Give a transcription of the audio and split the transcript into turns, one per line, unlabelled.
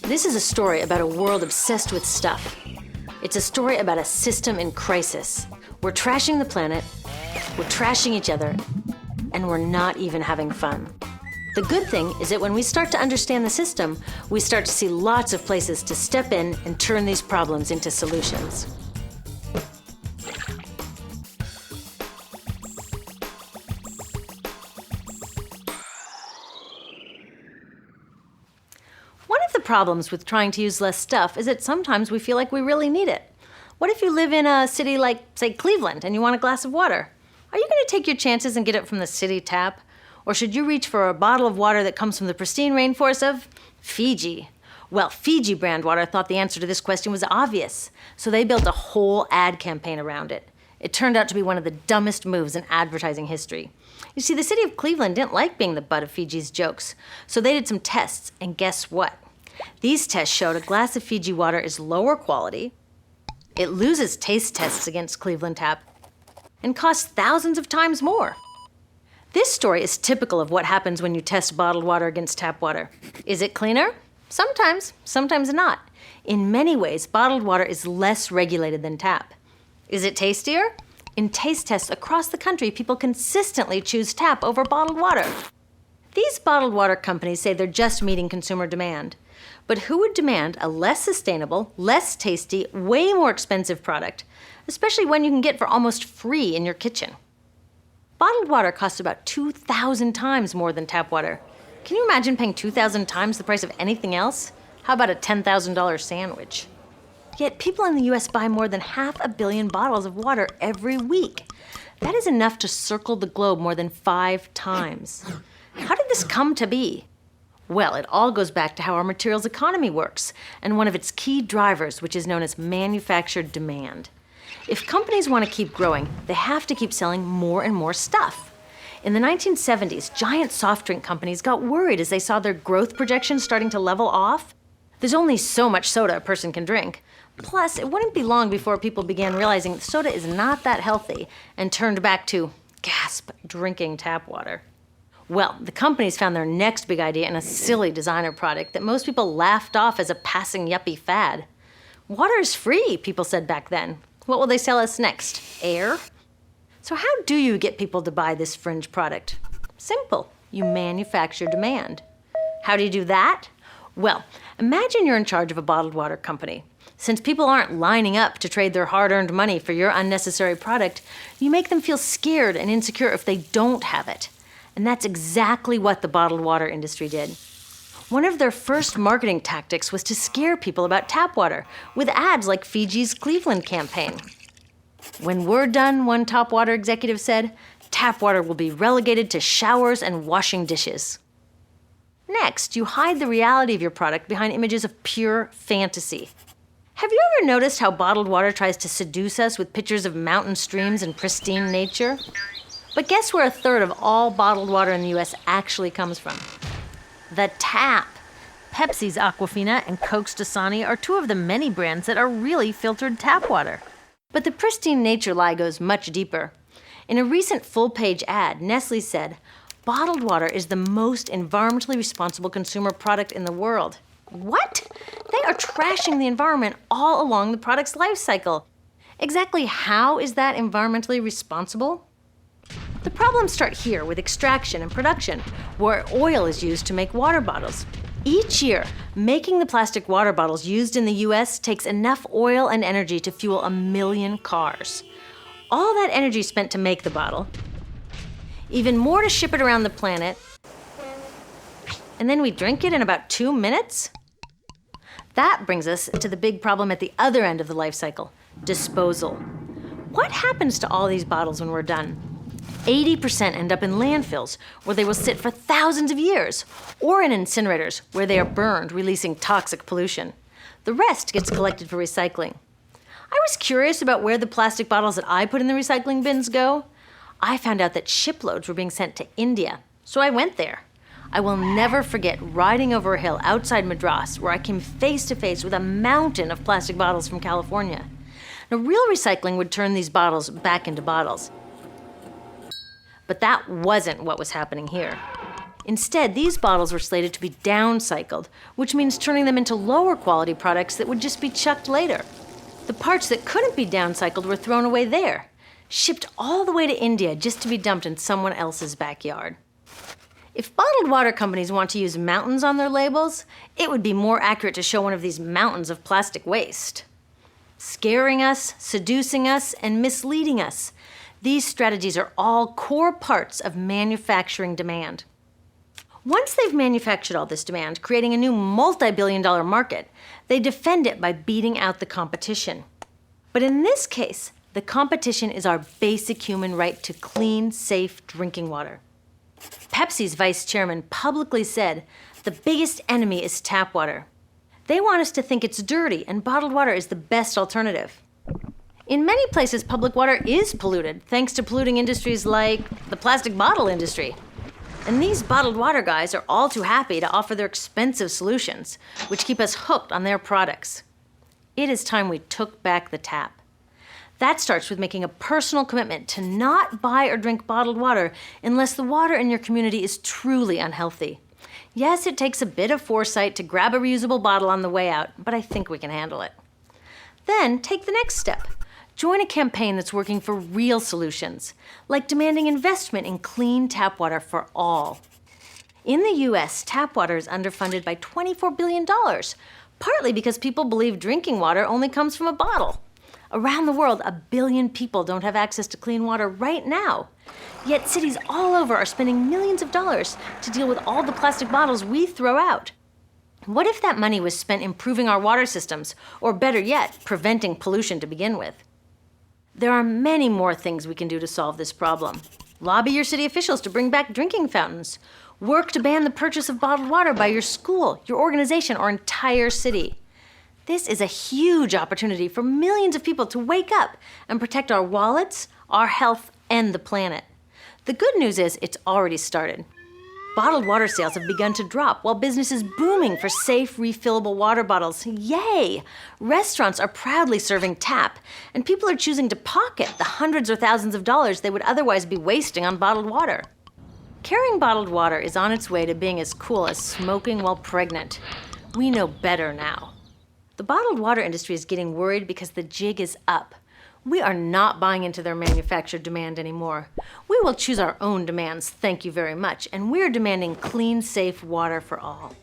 This is a story about a world obsessed with stuff. It's a story about a system in crisis. We're trashing the planet, we're trashing each other, and we're not even having fun. The good thing is that when we start to understand the system, we start to see lots of places to step in and turn these problems into solutions. One of the problems with trying to use less stuff is that sometimes we feel like we really need it. What if you live in a city like, say, Cleveland, and you want a glass of water? Are you going to take your chances and get it from the city tap? Or should you reach for a bottle of water that comes from the pristine rainforest of Fiji? Well, Fiji brand water thought the answer to this question was obvious, so they built a whole ad campaign around it. It turned out to be one of the dumbest moves in advertising history. You see, the city of Cleveland didn't like being the butt of Fiji's jokes, so they did some tests, and guess what? These tests showed a glass of Fiji water is lower quality, it loses taste tests against Cleveland Tap, and costs thousands of times more. This story is typical of what happens when you test bottled water against tap water. Is it cleaner? Sometimes, sometimes not. In many ways, bottled water is less regulated than tap. Is it tastier? In taste tests across the country, people consistently choose tap over bottled water. These bottled water companies say they're just meeting consumer demand. But who would demand a less sustainable, less tasty, way more expensive product, especially one you can get for almost free in your kitchen? Bottled water costs about 2,000 times more than tap water. Can you imagine paying 2,000 times the price of anything else? How about a $10,000 sandwich? Yet people in the US buy more than 500 million bottles of water every week. That is enough to circle the globe more than 5 times. How did this come to be? Well, it all goes back to how our materials economy works, and one of its key drivers, which is known as manufactured demand. If companies want to keep growing, they have to keep selling more and more stuff. In the 1970s, giant soft drink companies got worried as they saw their growth projections starting to level off. There's only so much soda a person can drink. Plus, it wouldn't be long before people began realizing that soda is not that healthy and turned back to, gasp, drinking tap water. Well, the companies found their next big idea in a silly designer product that most people laughed off as a passing yuppie fad. Water is free, people said back then. What will they sell us next? Air? So how do you get people to buy this fringe product? Simple. You manufacture demand. How do you do that? Well, imagine you're in charge of a bottled water company. Since people aren't lining up to trade their hard-earned money for your unnecessary product, you make them feel scared and insecure if they don't have it. And that's exactly what the bottled water industry did. One of their first marketing tactics was to scare people about tap water with ads like Fiji's Cleveland campaign. When we're done, one top water executive said, tap water will be relegated to showers and washing dishes. Next, you hide the reality of your product behind images of pure fantasy. Have you ever noticed how bottled water tries to seduce us with pictures of mountain streams and pristine nature? But guess where 1/3 of all bottled water in the US actually comes from? The tap. Pepsi's Aquafina and Coke's Dasani are 2 of the many brands that are really filtered tap water. But the pristine nature lie goes much deeper. In a recent full-page ad, Nestle said, bottled water is the most environmentally responsible consumer product in the world. What? They are trashing the environment all along the product's life cycle. Exactly how is that environmentally responsible? The problems start here with extraction and production, where oil is used to make water bottles. Each year, making the plastic water bottles used in the US takes enough oil and energy to fuel 1 million cars. All that energy spent to make the bottle, even more to ship it around the planet, and then we drink it in about 2 minutes? That brings us to the big problem at the other end of the life cycle, disposal. What happens to all these bottles when we're done? 80% end up in landfills, where they will sit for thousands of years, or in incinerators, where they are burned, releasing toxic pollution. The rest gets collected for recycling. I was curious about where the plastic bottles that I put in the recycling bins go. I found out that shiploads were being sent to India, so I went there. I will never forget riding over a hill outside Madras, where I came face to face with a mountain of plastic bottles from California. Now, real recycling would turn these bottles back into bottles. But that wasn't what was happening here. Instead, these bottles were slated to be downcycled, which means turning them into lower quality products that would just be chucked later. The parts that couldn't be downcycled were thrown away there, shipped all the way to India just to be dumped in someone else's backyard. If bottled water companies want to use mountains on their labels, it would be more accurate to show one of these mountains of plastic waste. Scaring us, seducing us, and misleading us. These strategies are all core parts of manufacturing demand. Once they've manufactured all this demand, creating a new multi-billion-dollar market, they defend it by beating out the competition. But in this case, the competition is our basic human right to clean, safe drinking water. Pepsi's vice chairman publicly said, "The biggest enemy is tap water." They want us to think it's dirty and bottled water is the best alternative. In many places, public water is polluted, thanks to polluting industries like the plastic bottle industry. And these bottled water guys are all too happy to offer their expensive solutions, which keep us hooked on their products. It is time we took back the tap. That starts with making a personal commitment to not buy or drink bottled water unless the water in your community is truly unhealthy. Yes, it takes a bit of foresight to grab a reusable bottle on the way out, but I think we can handle it. Then take the next step. Join a campaign that's working for real solutions, like demanding investment in clean tap water for all. In the US, tap water is underfunded by $24 billion, partly because people believe drinking water only comes from a bottle. Around the world, 1 billion people don't have access to clean water right now. Yet cities all over are spending millions of dollars to deal with all the plastic bottles we throw out. What if that money was spent improving our water systems, or better yet, preventing pollution to begin with? There are many more things we can do to solve this problem. Lobby your city officials to bring back drinking fountains. Work to ban the purchase of bottled water by your school, your organization, or entire city. This is a huge opportunity for millions of people to wake up and protect our wallets, our health, and the planet. The good news is it's already started. Bottled water sales have begun to drop while business is booming for safe, refillable water bottles. Yay! Restaurants are proudly serving tap, and people are choosing to pocket the hundreds or thousands of dollars they would otherwise be wasting on bottled water. Carrying bottled water is on its way to being as cool as smoking while pregnant. We know better now. The bottled water industry is getting worried because the jig is up. We are not buying into their manufactured demand anymore. We will choose our own demands, thank you very much, and we're demanding clean, safe water for all.